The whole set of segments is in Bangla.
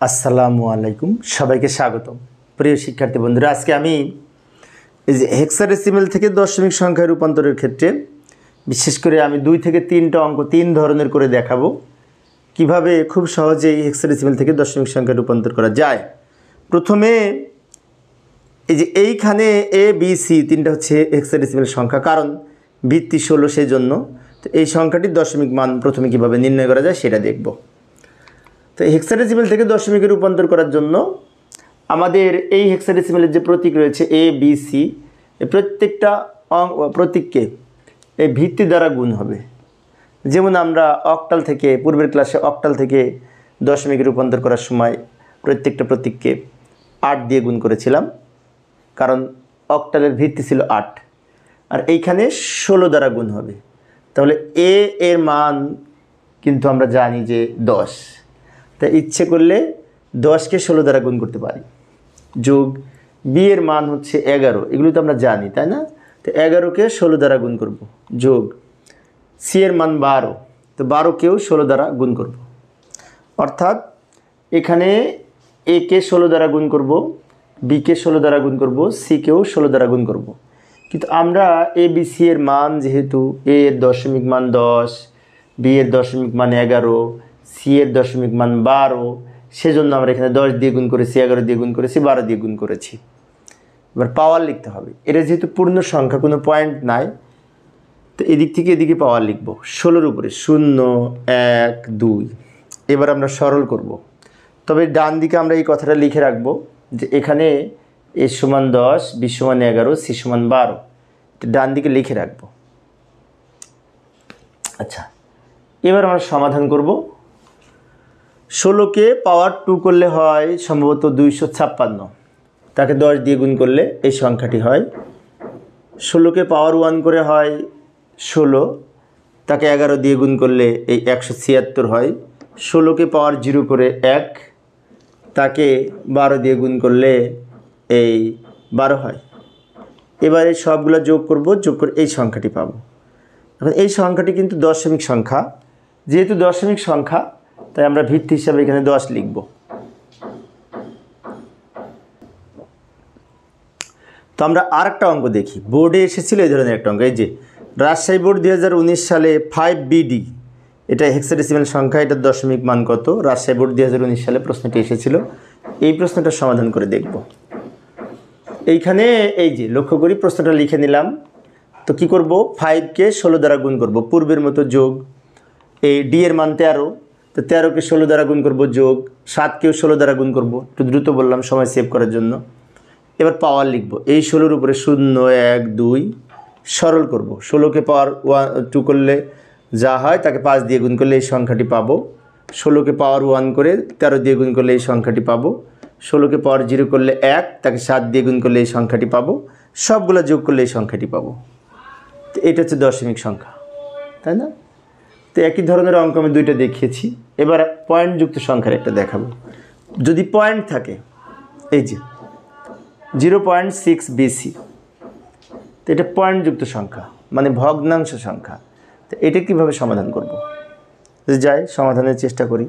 আসসালামু আলাইকুম, সবাইকে স্বাগতম। প্রিয় শিক্ষার্থী বন্ধুরা, আজকে আমি এই যে হেক্সাডেসিমেল থেকে দশমিক সংখ্যায় রূপান্তরের ক্ষেত্রে বিশেষ করে আমি 2 থেকে 3টা অঙ্ক 3 ধরনের করে দেখাবো কিভাবে খুব সহজেই হেক্সাডেসিমেল থেকে দশমিক সংখ্যায় রূপান্তর করা যায়। প্রথমে এই যে এইখানে এ বি সি তিনটা হচ্ছে হেক্সাডেসিমেল সংখ্যা, কারণ ভিত্তি 16 সেই জন্য। তো এই সংখ্যাটির দশমিক মান প্রথমে কিভাবে নির্ণয় করা যায় সেটা দেখব। তো হেক্সাডেসিমেল থেকে দশমিকে রূপান্তর করার জন্য আমাদের এই হেক্সাডেসিমেলের যে প্রতীক রয়েছে এ বি সি, এই প্রত্যেকটা প্রতীককে এই ভিত্তি দ্বারা গুণ হবে। যেমন আমরা অক্টাল থেকে পূর্বের ক্লাসে অক্টাল থেকে দশমিকে রূপান্তর করার সময় প্রত্যেকটা প্রতীককে 8 দিয়ে গুণ করেছিলাম, কারণ অক্টালের ভিত্তি ছিল 8। আর এইখানে 16 দ্বারা গুণ হবে। তাহলে এ এর মান কিন্তু আমরা জানি যে 10, তাই ইচ্ছে করলে 10কে 16 দ্বারা গুণ করতে পারি। যোগ বি এর মান হচ্ছে 11, এগুলো তো আমরা জানি, তাই না? তো 11কে 16 দ্বারা গুণ করব। যোগ সি এর মান 12, তো 12কেও 16 দ্বারা গুণ করব। অর্থাৎ এখানে এ কে 16 দ্বারা গুণ করব, বিকে 16 দ্বারা গুণ করব, সিকেও 16 দ্বারা গুণ করব। কিন্তু আমরা এ বি সি এর মান যেহেতু এ এর দশমিক মান 10, বি এর দশমিক মান 11, সি এর দশমিক মান 12, সেজন্য আমরা এখানে 10 দিয়ে গুণ করেছি, 11 দিয়ে গুণ করেছি, 12 দিয়ে গুণ করেছি। এবার পাওয়ার লিখতে হবে। এটা যেহেতু পূর্ণ সংখ্যা, কোনো পয়েন্ট নাই, তো এদিক থেকে এদিকে পাওয়ার লিখব। 16-র উপরে 0, 1, 2। এবার আমরা সরল করব। তবে ডান দিকে আমরা এই কথাটা লিখে রাখবো যে এখানে এ সমান 10, বি সমান 11, সি সমান 12। ডান দিকে লিখে রাখবো। আচ্ছা, এবার আমরা সমাধান করব। 16কে পাওয়ার 2 করলে হয় সম্ভবত 256, তাকে 10 দিয়ে গুণ করলে এই সংখ্যাটি হয়। 16কে পাওয়ার 1 করে হয় 16, তাকে 11 দিয়ে গুণ করলে এই 176 হয়। 16কে পাওয়ার 0 করে 1, তাকে 12 দিয়ে গুণ করলে এই 12 হয়। এবারে সবগুলো যোগ করব, যোগ করে এই সংখ্যাটি পাব। এখন এই সংখ্যাটি কিন্তু দশমিক সংখ্যা, যেহেতু দশমিক সংখ্যা তাই আমরা ভিত্তি হিসাবে এখানে 10 লিখব। তো আমরা আর একটা অঙ্ক দেখি, বোর্ডে এসেছিল এই ধরনের একটা অঙ্ক। এই যে রাজশাহী বোর্ড 2019 সালে 5BD, এটা হেক্সাডেসিমেল সংখ্যা, এটার দশমিক মান কত? রাজশাহী বোর্ড 2019 সালে প্রশ্নটি এসেছিল। এই প্রশ্নটার সমাধান করে দেখব। এইখানে এই যে লক্ষ্য করি, প্রশ্নটা লিখে নিলাম। তো কি করব? 5কে 16 দ্বারা গুণ করব, পূর্বের মতো। যোগ এই ডি এর মান 13, তো 13কে 16 দ্বারা গুণ করব। যোগ 7কেও 16 দ্বারা গুণ করব। একটু দ্রুত বললাম সময় সেভ করার জন্য। এবার পাওয়ার লিখব। এই 16-র উপরে 0, 1, 2 সরল করব। 16কে পাওয়ার 2 করলে যা হয় তাকে 5 দিয়ে গুণ করলে এই সংখ্যাটি পাবো। 16কে পাওয়ার 1 করে 13 দিয়ে গুণ করলে এই সংখ্যাটি পাবো। 16কে পাওয়ার 0 করলে 1, তাকে 7 দিয়ে গুণ করলে এই সংখ্যাটি পাবো। সবগুলো যোগ করলে এই সংখ্যাটি পাবো। তো এটা হচ্ছে দশমিক সংখ্যা, তাই না? তো একই ধরনের অঙ্ক আমি 2টা দেখিয়েছি। এবার পয়েন্টযুক্ত সংখ্যার একটা দেখাবো। যদি পয়েন্ট থাকে, এই যে 0.6 BC, তো এটা পয়েন্টযুক্ত সংখ্যা, মানে ভগ্নাংশ সংখ্যা। তো এটা কীভাবে সমাধান করব? যাই সমাধানের চেষ্টা করি।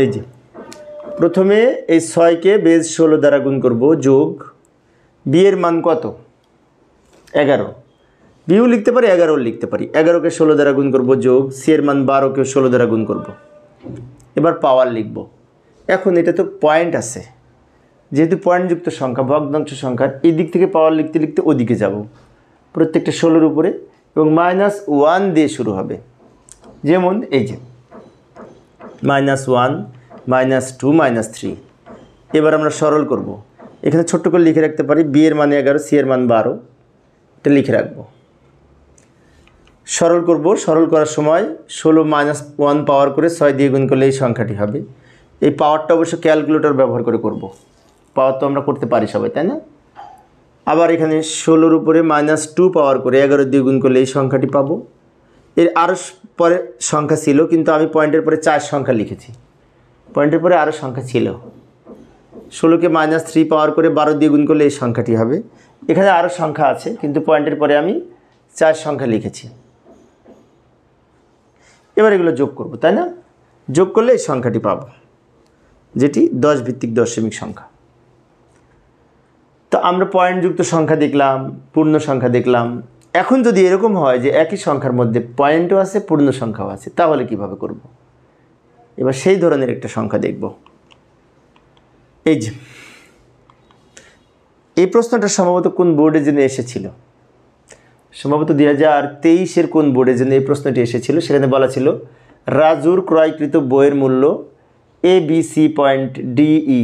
এই যে প্রথমে এই 6কে বেজ 16 দ্বারা গুণ করব। যোগ বি এর মান কত? 11, বিও লিখতে পারি, 11ও লিখতে পারি। 11কে 16 দ্বারা গুণ করব। যোগ সি এর মান 12কে 16 দ্বারা গুণ করব। এবার পাওয়ার লিখব। এখন এটা তো পয়েন্ট আছে, যেহেতু পয়েন্টযুক্ত সংখ্যা, ভগ্নাংশ সংখ্যার এই দিক থেকে পাওয়ার লিখতে লিখতে ওদিকে যাব, প্রত্যেকটা 16-র উপরে, এবং -1 দিয়ে শুরু হবে। যেমন এই যে -1, -2, -3। এবার আমরা সরল করব। এখানে ছোট্ট করে লিখে রাখতে পারি, বি এর মান 11, সি এর মান 12, এটা লিখে রাখবো। সরল করব। সরল করার সময় 16 - 1 পাওয়ার করে 6 দিয়ে গুণ করলে এই সংখ্যাটি হবে। এই পাওয়ারটা অবশ্য ক্যালকুলেটর ব্যবহার করে করব। পাওয়ার তো আমরা করতে পারি সবাই, তাই না? আবার এখানে 16-র উপরে -2 পাওয়ার করে 11 দিয়ে গুণ করলে এই সংখ্যাটি পাবো। এর আরও পরে সংখ্যা ছিল, কিন্তু আমি পয়েন্টের পরে 4 সংখ্যা লিখেছি। পয়েন্টের পরে আরও সংখ্যা ছিল। 16কে -3 পাওয়ার করে 12 দিয়ে গুণ করলে এই সংখ্যাটি হবে। এখানে আরও সংখ্যা আছে, কিন্তু পয়েন্টের পরে আমি 4 সংখ্যা লিখেছি। এবার এগুলো যোগ করব, তাই না? যোগ করলে এই সংখ্যাটি পাব, যেটি 10 ভিত্তিক দশমিক সংখ্যা। তো আমরা পয়েন্টযুক্ত সংখ্যা দেখলাম, পূর্ণ সংখ্যা দেখলাম। এখন যদি এরকম হয় যে একই সংখ্যার মধ্যে পয়েন্টও আছে, পূর্ণ সংখ্যাও আছে, তাহলে কিভাবে করব? এবার সেই ধরনের একটা সংখ্যা দেখব। এই যে এই প্রশ্নটা সম্ভবত কোন বোর্ডের জন্য এসেছিল, সম্ভবত 2023-এর কোন বোর্ডের জন্য এই প্রশ্নটি এসেছিল। সেখানে বলা ছিল রাজুর ক্রয়কৃত বইয়ের মূল্য ABC.DE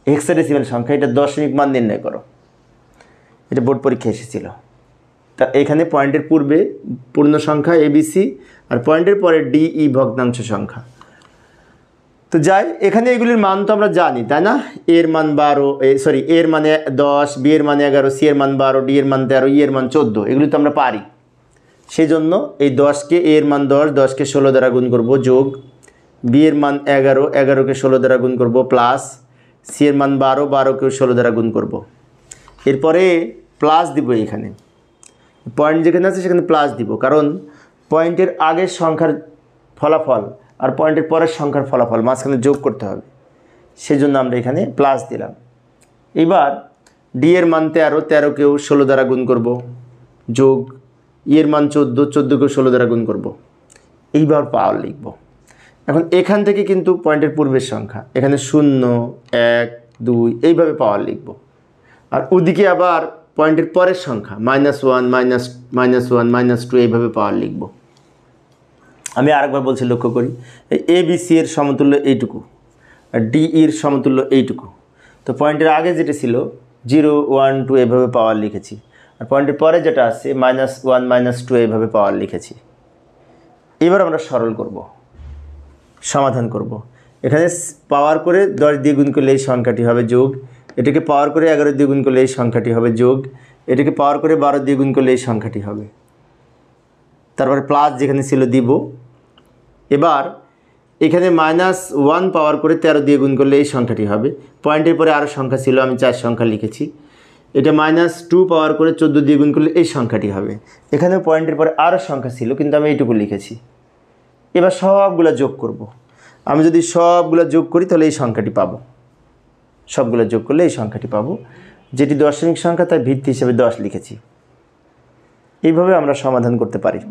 হেক্সাডেসিমাল সংখ্যা, এটা দশমিক মান নির্ণয় করো। এটা বোর্ড পরীক্ষা এসেছিল। তা এখানে পয়েন্টের পূর্বে পূর্ণ সংখ্যা ABC আর পয়েন্টের পরে DE ভগ্নাংশ সংখ্যা। তো যাই, এখানে এগুলির মান তো আমরা জানি, তাই না? এর মান 12, এর মানে 10, বি এর মানে 11, সি এর মান 12, ডি এর মান 13, ই এর মান 14, এগুলি তো আমরা পারি। সেই জন্য এই 10কে এর মান 10, 10কে 16 দ্বারা গুণ করব, যোগ বি এর মান 11, 11কে 16 দ্বারা গুণ করব, প্লাস সি এর মান 12, 12কেও 16 দ্বারা গুণ করব। এরপরে প্লাস দিব, এখানে পয়েন্ট যেখানে আছে সেখানে প্লাস দিব, কারণ পয়েন্টের আগের সংখ্যার ফলাফল আর পয়েন্টের পরের সংখ্যার ফলাফল মাঝখানে যোগ করতে হবে, সেজন্য আমরা এখানে প্লাস দিলাম। এবার ডি এর মান 13, 13কেও 16 দ্বারা গুণ করব, যোগ ই এর মান 14, 14কেও 16 দ্বারা গুণ করব। এইবার পাওয়ার লিখব। এখন এখান থেকে কিন্তু পয়েন্টের পূর্বের সংখ্যা, এখানে 0, 1, 2 এইভাবে পাওয়ার লিখব। আর ওদিকে আবার পয়েন্টের পরের সংখ্যা -1, -1, -2 এইভাবে পাওয়ার লিখব। আমি আরেকবার বলছি, লক্ষ্য করি, ABC এর সমতুল্য এইটুকু আর DE-র সমতুল্য এইটুকু। তো পয়েন্টের আগে যেটা ছিল 0, 1, 2 এভাবে পাওয়ার লিখেছি, আর পয়েন্টের পরে যেটা আছে -1, -2 এইভাবে পাওয়ার লিখেছি। এবার আমরা সরল করব, সমাধান করব। এখানে পাওয়ার করে 10 দিয়ে গুণ করলে এই সংখ্যাটি হবে যোগ, এটাকে পাওয়ার করে 11 দিয়ে গুণ করলে এই সংখ্যাটি হবে যোগ, এটাকে পাওয়ার করে 12 দিয়ে গুণ করলে এই সংখ্যাটি হবে, তারপরে প্লাস যেখানে ছিল দিব। এবার এখানে -1 পাওয়ার করে 13 দিয়ে গুণ করলে এই সংখ্যাটি হবে। পয়েন্টের পরে আরও সংখ্যা ছিল, আমি 4 সংখ্যা লিখেছি। এটা -2 পাওয়ার করে 14 দিয়ে গুণ করলে এই সংখ্যাটি হবে। এখানে পয়েন্টের পরে আরও সংখ্যা ছিল, কিন্তু আমি এইটুকু লিখেছি। এবার সবগুলো যোগ করব। আমি যদি সবগুলো যোগ করি তাহলে এই সংখ্যাটি পাবো, সবগুলো যোগ করলে এই সংখ্যাটি পাবো, যেটি দশমিক সংখ্যা, তাই ভিত্তি হিসেবে 10 লিখেছি। এইভাবে আমরা সমাধান করতে পারি।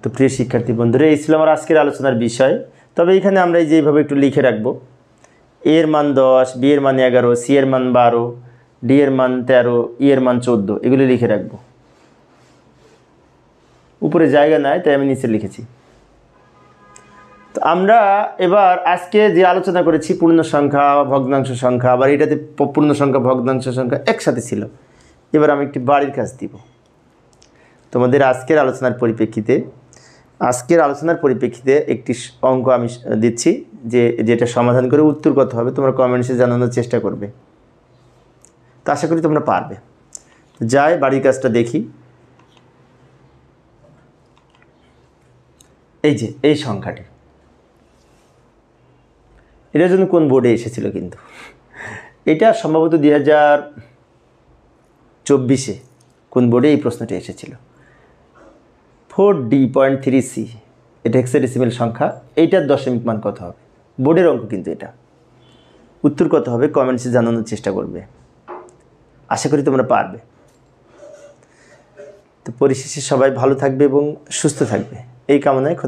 তো প্রিয় শিক্ষার্থী বন্ধুরা, এই ছিল আমার আজকের আলোচনার বিষয়। তবে এখানে আমরা এই যেভাবে একটু লিখে রাখবো, এর মান 10, বি এর মান 11, সি এর মান 12, ডি এর মান 13, ই এর মান 14, এগুলি লিখে রাখবো। উপরে জায়গা নাই, তাই আমি নিচে লিখেছি। তো আমরা এবার আজকে যে আলোচনা করেছি পূর্ণ সংখ্যা, ভগ্নাংশ সংখ্যা, আবার এটাতে পূর্ণ সংখ্যা, ভগ্নাংশ সংখ্যা একসাথে ছিল। এবার আমি একটি বাড়ির কাজ দিব তোমাদের। আজকের আলোচনার পরিপ্রেক্ষিতে একটি অঙ্ক আমি দিচ্ছি, যেটা সমাধান করে উত্তর কত হবে তোমরা কমেন্টসে জানানোর চেষ্টা করবে। তো আশা করি তোমরা পারবে। যাই বাড়ির কাজটা দেখি। এই যে এই সংখ্যাটি, এটার জন্য কোন বোর্ডে এসেছিল, কিন্তু এটা সম্ভবত 2024-এ কোন বোর্ডে এই প্রশ্নটি এসেছিল। 4D.3C, এটা হেক্সাডেসিমাল সংখ্যা। এইটার দশমিক মান কত হবে? বোর্ডের অঙ্ক কিন্তু এটা। উত্তর কত হবে কমেন্টসে জানানোর চেষ্টা করবে। আশা করি তোমরা পারবে। তো পরিশেষে সবাই ভালো থাকবে এবং সুস্থ থাকবে, এই কামনায় খোদা।